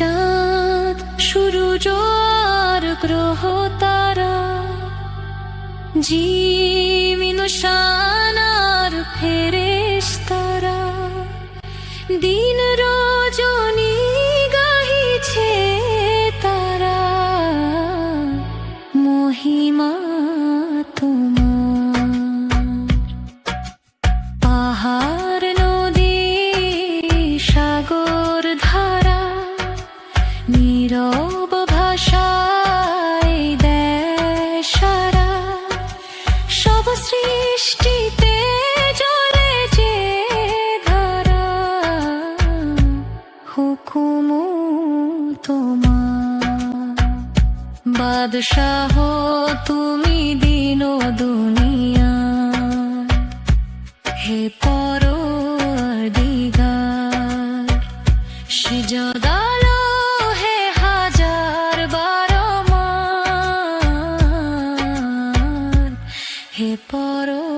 চাঁদ সূরজ আর গ্রহ তারা, জিমিন শান আর ফেরেশতারা, দিন রজনী গাহিছে তারা, মহিমা তোমার। পাহাড় নদী সাগর ধারা, নীরব ভাষায় দেয় সারা, সব সৃষ্টিতে জ্বলে যে ধারা, হুকুম তোমার। বাদশাহ তুমি দিন দুনিয়া, হে পরদিগার, সিজদালো হে হাজার বারমান, হে পরদিগার।